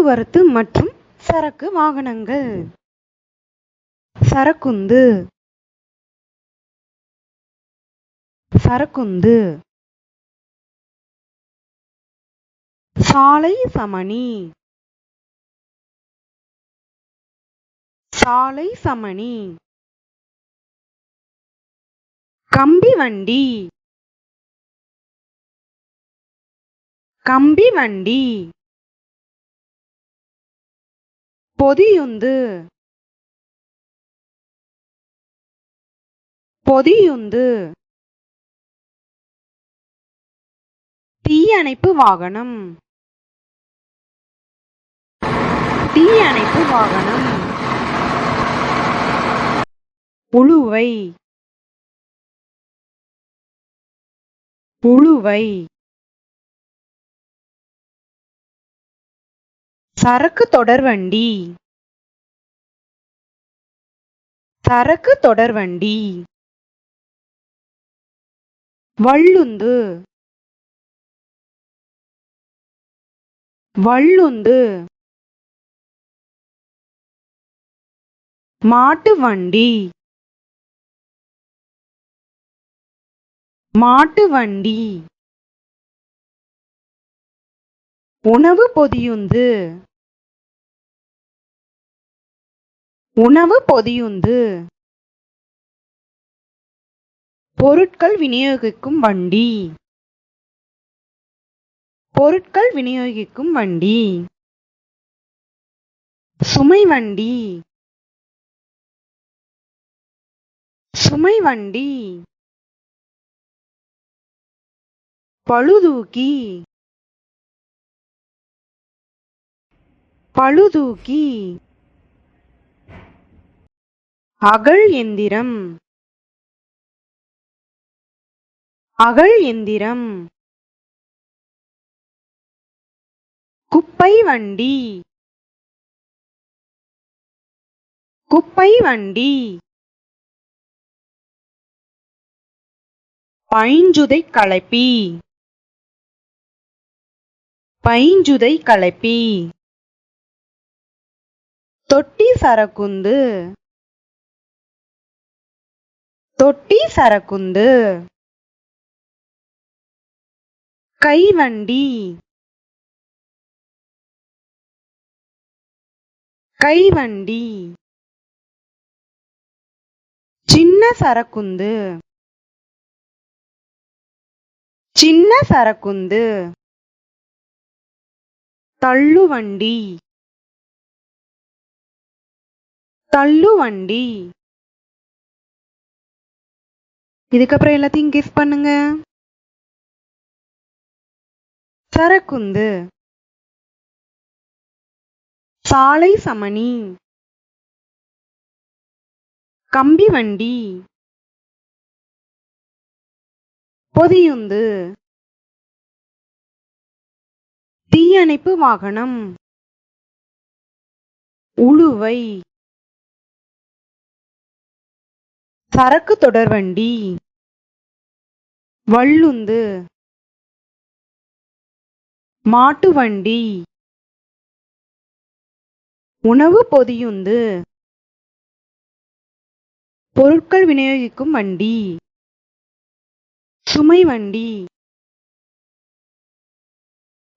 போக்குவரத்து மற்றும் சரக்கு வாகனங்கள். சரக்குந்து, சரக்குந்து. சாலை சமணி, சாலை சமணி. கம்பி வண்டி, கம்பி வண்டி. பொதியுந்து, பொதியுந்து. தீயணைப்பு வாகனம், தீயணைப்பு வாகனம். உளுவை, உளுவை. சரக்கு தொடர்வண்டி, சரக்கு தொடர்வண்டி. வள்ளுந்து, வள்ளுந்து. மாட்டு வண்டி, மாட்டு வண்டி. உணவு பொதியுந்து, உணவு பொதியுந்து. பொருட்கள் விநியோகிக்கும் வண்டி, பொருட்கள் விநியோகிக்கும் வண்டி. சுமை வண்டி, சுமை வண்டி. பளுதூக்கி, பளுதூக்கி. அகழ் எந்திரம், அகழ் எந்திரம். குப்பை வண்டி, குப்பை வண்டி. பைஞ்சுதை கலப்பி, பைஞ்சுதை கலப்பி. தொட்டி சரக்குந்து, தொட்டி சரக்குந்து. கைவண்டி, கைவண்டி. சின்ன சரக்குந்து, சின்ன சரக்குந்து. தள்ளுவண்டி, தள்ளுவண்டி. இதுக்கப்புறம் எல்லாத்தையும் கெஸ் பண்ணுங்க. சரக்குந்து, சாலை சமணி, கம்பி வண்டி, பொதியுந்து, தீயணைப்பு வாகனம், உளுவை, சரக்கு தொடர்வண்டி, வள்ளுந்து, மாட்டு வண்டி, உணவு பொதியுந்து, பொருட்கள் விநியோகிக்கும் வண்டி, சுமை வண்டி,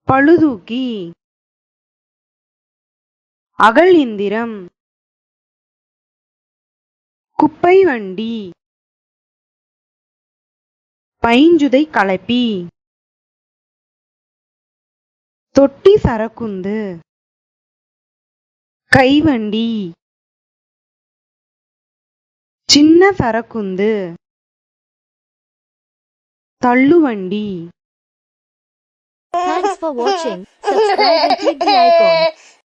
பளுதூக்கி, அகழ் எந்திரம், குப்பை வண்டி, பைஞ்சுதை கலப்பி, தொட்டி சரக்குந்து, கைவண்டி, சின்ன சரக்குந்து, தள்ளுவண்டி. Thanks for watching. Subscribe and click the icon.